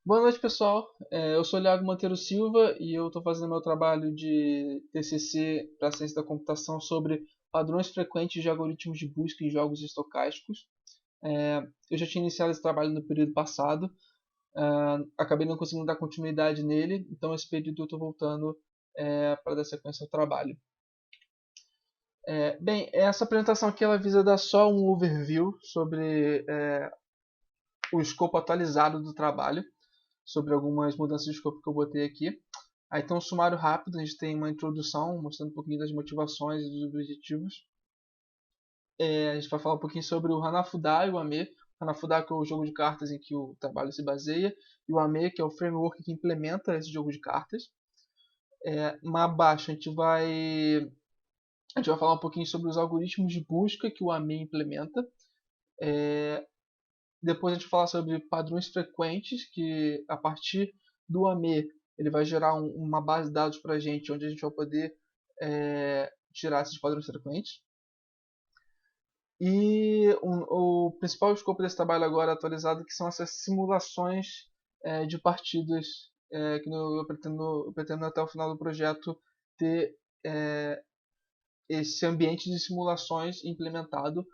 Boa noite, pessoal. Eu sou Liago Monteiro Silva e eu estou fazendo meu trabalho de TCC para a ciência da computação sobre padrões frequentes de algoritmos de busca em jogos estocásticos. Eu já tinha iniciado esse trabalho no período passado, acabei não conseguindo dar continuidade nele, então esse período eu estou voltando para dar sequência ao trabalho. Bem, essa apresentação aqui ela visa dar só um overview sobre o escopo atualizado do trabalho, sobre algumas mudanças de escopo que eu botei aqui. Aí tem um sumário rápido, a gente tem uma introdução mostrando um pouquinho das motivações e dos objetivos. A gente vai falar um pouquinho sobre o Hanafuda e o Ame. O Hanafuda, que é o jogo de cartas em que o trabalho se baseia, e o Ame, que é o framework que implementa esse jogo de cartas. Mais abaixo a gente vai falar um pouquinho sobre os algoritmos de busca que o Ame implementa. Depois a gente vai falar sobre padrões frequentes, que a partir do AME ele vai gerar uma base de dados para a gente, onde a gente vai poder tirar esses padrões frequentes. E o principal escopo desse trabalho agora atualizado que são essas simulações de partidas que eu pretendo até o final do projeto ter esse ambiente de simulações implementado,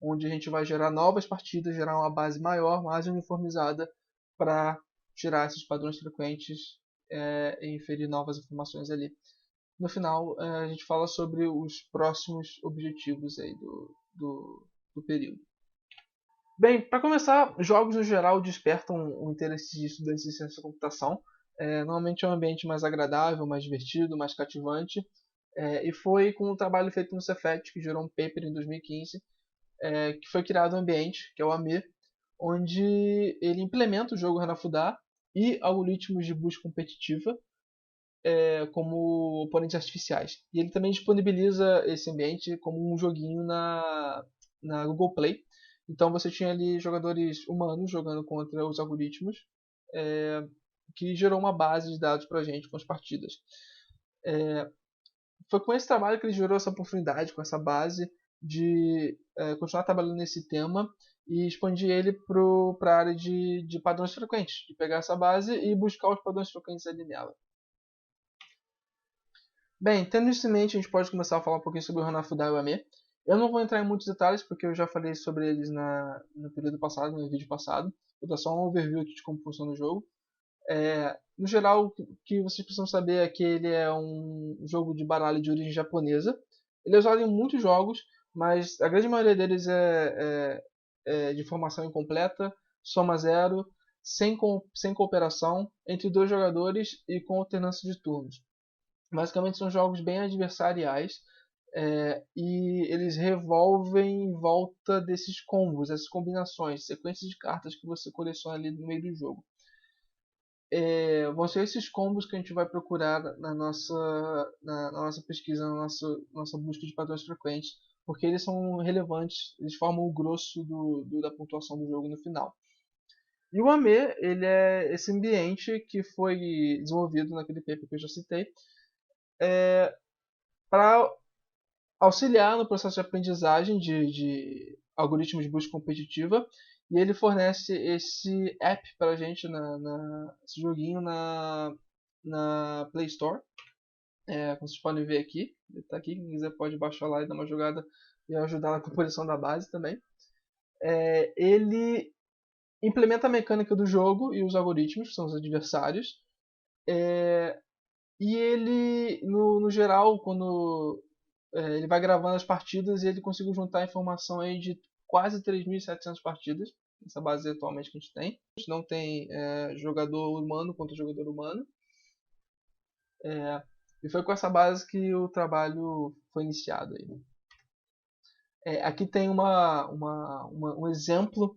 onde a gente vai gerar novas partidas, gerar uma base maior, mais uniformizada, para tirar esses padrões frequentes e inferir novas informações ali. No final, a gente fala sobre os próximos objetivos aí do período. Bem, para começar, jogos no geral despertam o interesse de estudantes de ciência da computação. Normalmente é um ambiente mais agradável, mais divertido, mais cativante. E foi com um trabalho feito no Cefet, que gerou um paper em 2015, que foi criado um ambiente, que é o AME, onde ele implementa o jogo Hanafuda e algoritmos de busca competitiva como oponentes artificiais. E ele também disponibiliza esse ambiente como um joguinho na Google Play. Então você tinha ali jogadores humanos jogando contra os algoritmos, que gerou uma base de dados para a gente com as partidas. Foi com esse trabalho que ele gerou essa oportunidade, com essa base, de continuar trabalhando nesse tema e expandir ele para a área de padrões frequentes, de pegar essa base e buscar os padrões frequentes ali nela. Bem, tendo isso em mente, a gente pode começar a falar um pouquinho sobre o Hanafuda e o Ame. Eu não vou entrar em muitos detalhes, porque eu já falei sobre eles no período passado, no vídeo passado. Vou dar só um overview aqui de como funciona o jogo. No geral, o que vocês precisam saber é que ele é um jogo de baralho de origem japonesa. Ele é usado em muitos jogos, mas a grande maioria deles é de formação incompleta, soma zero, sem cooperação, entre dois jogadores e com alternância de turnos. Basicamente são jogos bem adversariais, e eles revolvem em volta desses combos, essas combinações, sequências de cartas que você coleciona ali no meio do jogo. Vão ser esses combos que a gente vai procurar na nossa pesquisa, na nossa busca de padrões frequentes, porque eles são relevantes, eles formam o grosso da pontuação do jogo no final. E o AME, ele é esse ambiente que foi desenvolvido naquele paper que eu já citei, para auxiliar no processo de aprendizagem de algoritmos de busca competitiva, e ele fornece esse app para a gente, esse joguinho na Play Store. Como vocês podem ver aqui, ele está aqui, quem quiser pode baixar lá e dar uma jogada e ajudar na composição da base também. Ele implementa a mecânica do jogo e os algoritmos, que são os adversários, e ele, no geral, quando ele vai gravando as partidas e ele conseguiu juntar informação aí de quase 3.700 partidas, essa base atualmente que a gente tem. A gente não tem jogador humano contra jogador humano. E foi com essa base que o trabalho foi iniciado. Aí. Aqui tem um exemplo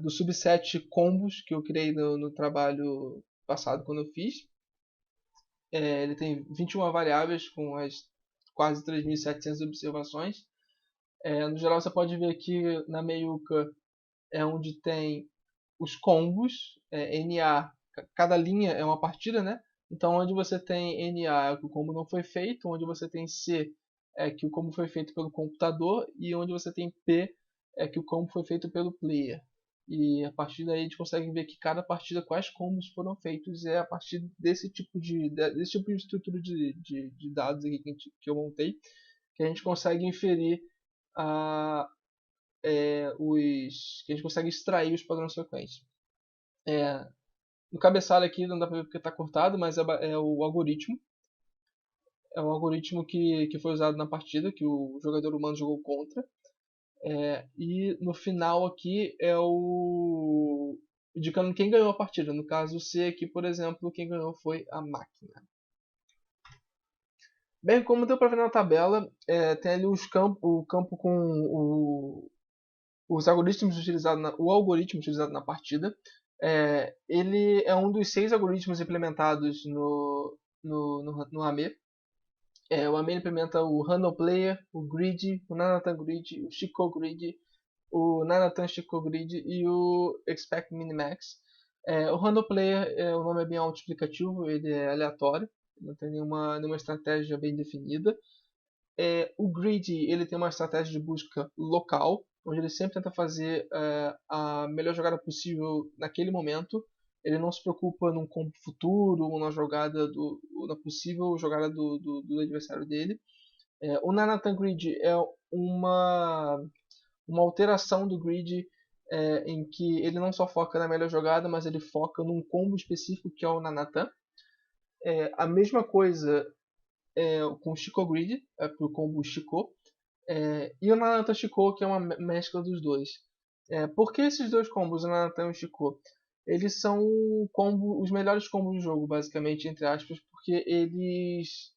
do subset combos que eu criei no trabalho passado quando eu fiz. Ele tem 21 variáveis com as quase 3.700 observações. No geral, você pode ver aqui na meiuca onde tem os combos, NA, cada linha é uma partida, né? Então, onde você tem NA é que o combo não foi feito, onde você tem C é que o combo foi feito pelo computador e onde você tem P é que o combo foi feito pelo player. E a partir daí a gente consegue ver que cada partida quais combos foram feitos. É a partir desse tipo de estrutura de dados aqui que eu montei que a gente consegue inferir a, que a gente consegue extrair os padrões frequentes. No cabeçalho aqui não dá para ver porque está cortado, mas é o algoritmo. É o algoritmo que foi usado na partida, que o jogador humano jogou contra. E no final aqui é o indicando quem ganhou a partida. No caso C aqui, por exemplo, quem ganhou foi a máquina. Bem, como deu para ver na tabela, tem ali o campo com os algoritmos utilizados o algoritmo utilizado na partida. Ele é um dos 6 algoritmos implementados no AME. O AME implementa o Random Player, o Grid, o Nanatan Grid, o Chico Grid, o Nanatan Chico Grid e o Expect Minimax. O Random Player, o nome é bem autoexplicativo, ele é aleatório, não tem nenhuma estratégia bem definida. O Grid ele tem uma estratégia de busca local, onde ele sempre tenta fazer a melhor jogada possível naquele momento. Ele não se preocupa num combo futuro ou na possível jogada do adversário dele. O Nanatan Grid é uma alteração do grid em que ele não só foca na melhor jogada, mas ele foca num combo específico que é o Nanatan. A mesma coisa com o Chico Grid, para o combo Chico, e o Nanatan Chico, que é uma mescla dos dois. Por que esses dois combos, o Nanatan e o Chico? Eles são os melhores combos do jogo, basicamente, entre aspas, porque eles,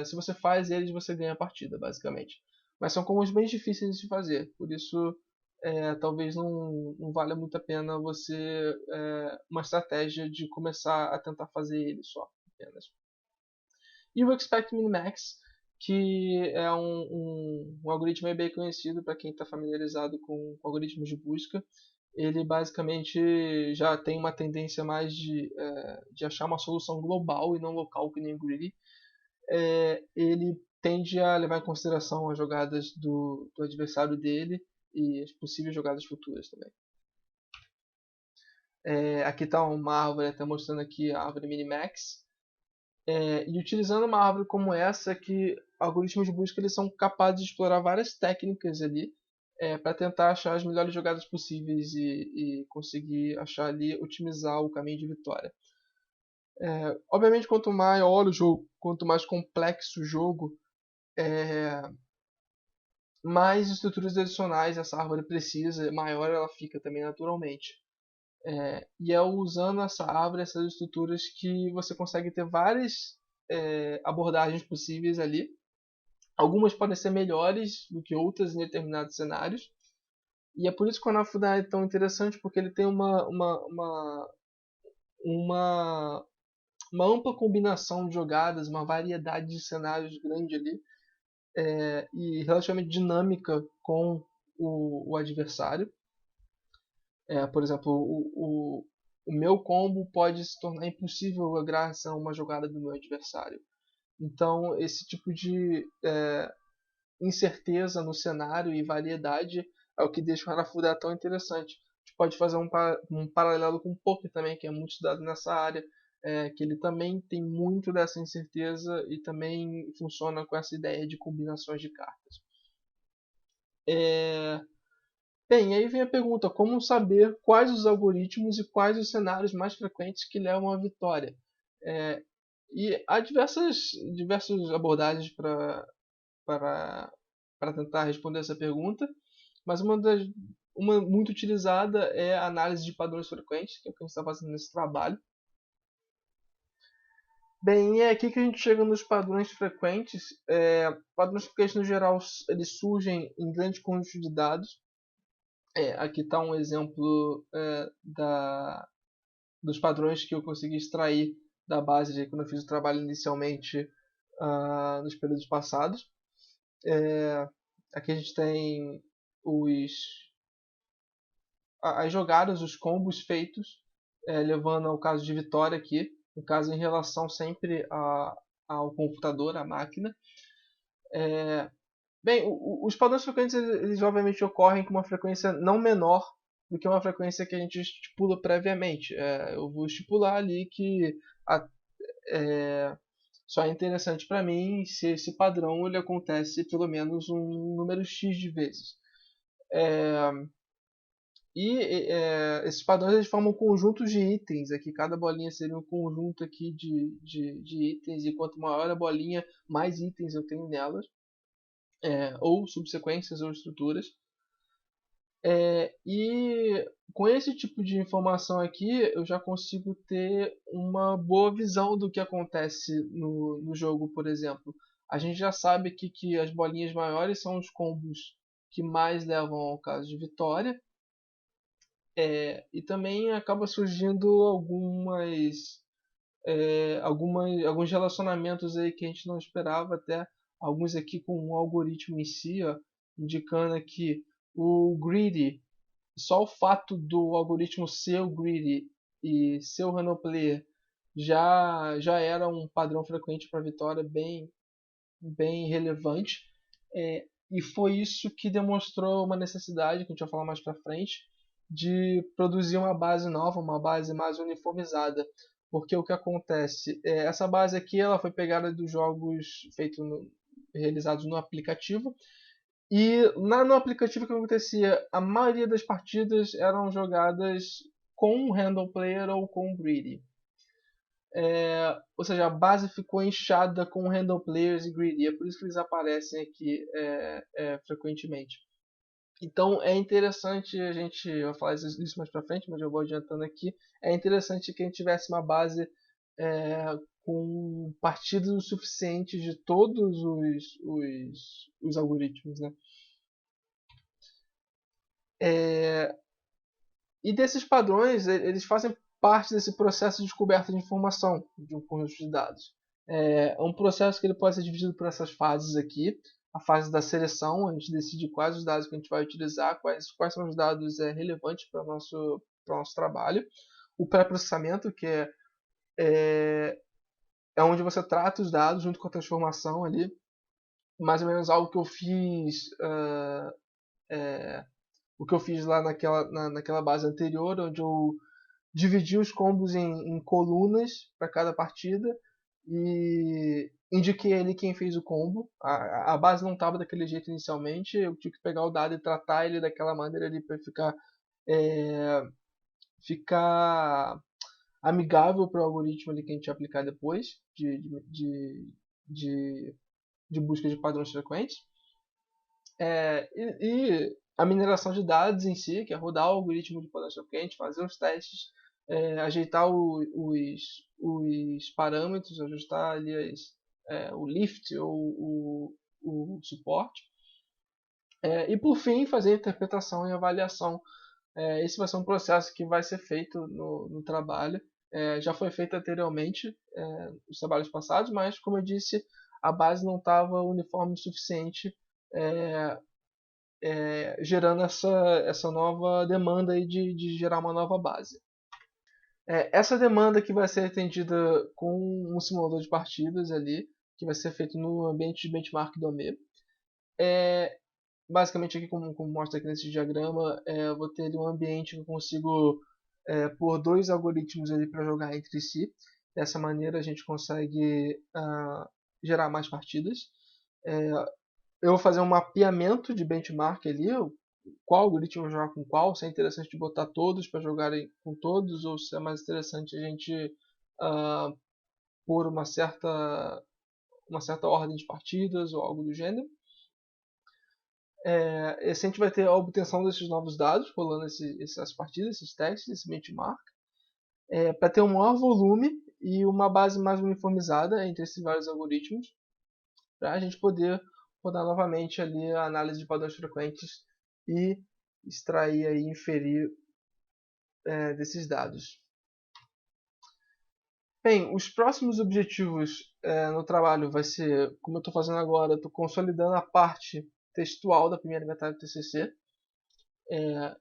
se você faz eles, você ganha a partida, basicamente. Mas são combos bem difíceis de fazer, por isso talvez não valha muito a pena você uma estratégia de começar a tentar fazer ele só, apenas. E o Expect Minimax, que é um algoritmo bem conhecido para quem está familiarizado com algoritmos de busca. Ele basicamente já tem uma tendência mais de achar uma solução global e não local, que nem o Greedy. Ele tende a levar em consideração as jogadas do adversário dele e as possíveis jogadas futuras também. Aqui está uma árvore, até mostrando aqui a árvore Minimax. E utilizando uma árvore como essa, que algoritmos de busca eles são capazes de explorar várias técnicas ali para tentar achar as melhores jogadas possíveis e conseguir achar ali, otimizar o caminho de vitória. Obviamente, quanto maior o jogo, quanto mais complexo o jogo, mais estruturas adicionais essa árvore precisa, maior ela fica também naturalmente. E é usando essa árvore, essas estruturas, que você consegue ter várias abordagens possíveis ali. Algumas podem ser melhores do que outras em determinados cenários. E é por isso que o Hanafuda é tão interessante, porque ele tem uma ampla combinação de jogadas, uma variedade de cenários grande ali, e relativamente dinâmica com o adversário. Por exemplo, o meu combo pode se tornar impossível graças a uma jogada do meu adversário. Então, esse tipo de incerteza no cenário e variedade é o que deixa o Hanafuda tão interessante. A gente pode fazer um paralelo com o poker também, que é muito estudado nessa área, que ele também tem muito dessa incerteza e também funciona com essa ideia de combinações de cartas. Bem, aí vem a pergunta: como saber quais os algoritmos e quais os cenários mais frequentes que levam à vitória? E há diversas abordagens para tentar responder essa pergunta, mas uma muito utilizada é a análise de padrões frequentes, que é o que a gente está fazendo nesse trabalho. Bem, é aqui que a gente chega nos padrões frequentes. Padrões frequentes, no geral, eles surgem em grandes conjuntos de dados. Aqui está um exemplo dos padrões que eu consegui extrair da base quando eu fiz o trabalho inicialmente nos períodos passados. Aqui a gente tem as jogadas, os combos feitos, levando ao caso de vitória aqui, no caso em relação sempre ao computador, à máquina. Bem, os padrões frequentes eles obviamente ocorrem com uma frequência não menor do que uma frequência que a gente estipula previamente. Eu vou estipular ali que a, é, só é interessante para mim se esse padrão ele acontece pelo menos um número X de vezes. Esses padrões eles formam conjuntos de itens. Aqui cada bolinha seria um conjunto aqui de itens, e quanto maior a bolinha, mais itens eu tenho nelas, ou subsequências ou estruturas. E com esse tipo de informação aqui, eu já consigo ter uma boa visão do que acontece no jogo, por exemplo. A gente já sabe aqui que as bolinhas maiores são os combos que mais levam ao caso de vitória. E também acaba surgindo alguns relacionamentos aí que a gente não esperava, até alguns aqui com um algoritmo em si, ó, indicando aqui o greedy. Só o fato do algoritmo ser o greedy e ser o random player já era um padrão frequente para vitória bem relevante. E foi isso que demonstrou uma necessidade, que a gente vai falar mais para frente, de produzir uma base nova, uma base mais uniformizada. Porque o que acontece? Essa base aqui ela foi pegada dos jogos realizados no aplicativo. E no aplicativo o que acontecia? A maioria das partidas eram jogadas com Random Player ou com Greedy. Ou seja, a base ficou inchada com Random Players e Greedy. É por isso que eles aparecem aqui frequentemente. Então é interessante a gente, eu vou falar isso mais pra frente, mas eu vou adiantando aqui. É interessante que a gente tivesse uma base com partidas suficientes de todos os algoritmos, né? E desses padrões, eles fazem parte desse processo de descoberta de informação de um conjunto de dados. É um processo que ele pode ser dividido por essas fases aqui. A fase da seleção, a gente decide quais os dados que a gente vai utilizar, quais são os dados relevantes para o nosso trabalho. O pré-processamento, que é onde você trata os dados junto com a transformação ali. Mais ou menos algo que eu fiz o que eu fiz lá naquela base anterior, onde eu dividi os combos em colunas para cada partida e indiquei ali quem fez o combo. A base não estava daquele jeito inicialmente, eu tive que pegar o dado e tratar ele daquela maneira ali para ficar amigável para o algoritmo ali que a gente ia aplicar depois de busca de padrões frequentes. E a mineração de dados em si, que é rodar o algoritmo de padrões frequentes, fazer os testes, ajeitar os parâmetros, ajustar ali o lift ou o suporte. E por fim, fazer a interpretação e avaliação. Esse vai ser um processo que vai ser feito no trabalho. Já foi feito anteriormente nos trabalhos passados, mas como eu disse, a base não estava uniforme o suficiente, gerando essa nova demanda aí de gerar uma nova base. Essa demanda que vai ser atendida com um simulador de partidas ali, que vai ser feito no ambiente de benchmark do AME. Basicamente aqui como mostra aqui nesse diagrama, eu vou ter ali um ambiente que eu consigo pôr dois algoritmos ali para jogar entre si. Dessa maneira a gente consegue gerar mais partidas. Eu vou fazer um mapeamento de benchmark ali, qual algoritmo jogar com qual, se é interessante de botar todos para jogarem com todos, ou se é mais interessante a gente pôr uma certa ordem de partidas ou algo do gênero. Assim a gente vai ter a obtenção desses novos dados, rolando essas partidas, esses testes, esse benchmark, para ter um maior volume e uma base mais uniformizada entre esses vários algoritmos, para a gente poder rodar novamente ali a análise de padrões frequentes e extrair e inferir desses dados. Bem, os próximos objetivos no trabalho vai ser, como eu estou fazendo agora, estou consolidando a parte textual da primeira metade do TCC.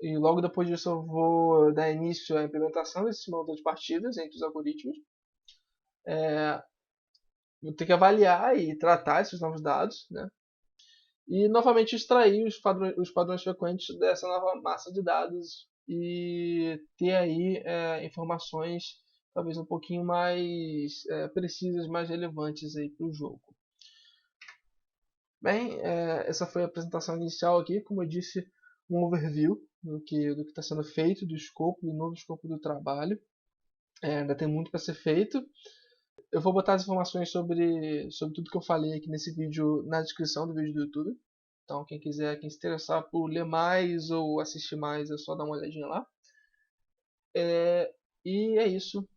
E logo depois disso eu vou dar início à implementação desse simulador de partidas entre os algoritmos. Vou ter que avaliar e tratar esses novos dados, né? E novamente extrair os padrões frequentes dessa nova massa de dados e ter aí informações talvez um pouquinho mais precisas, mais relevantes aí para o jogo. Bem, essa foi a apresentação inicial aqui, como eu disse, um overview do que está sendo feito, do novo escopo do trabalho. Ainda tem muito para ser feito. Eu vou botar as informações sobre tudo que eu falei aqui nesse vídeo na descrição do vídeo do YouTube. Então, quem se interessar por ler mais ou assistir mais, é só dar uma olhadinha lá. E é isso.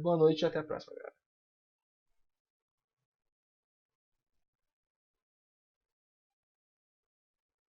Boa noite e até a próxima, galera.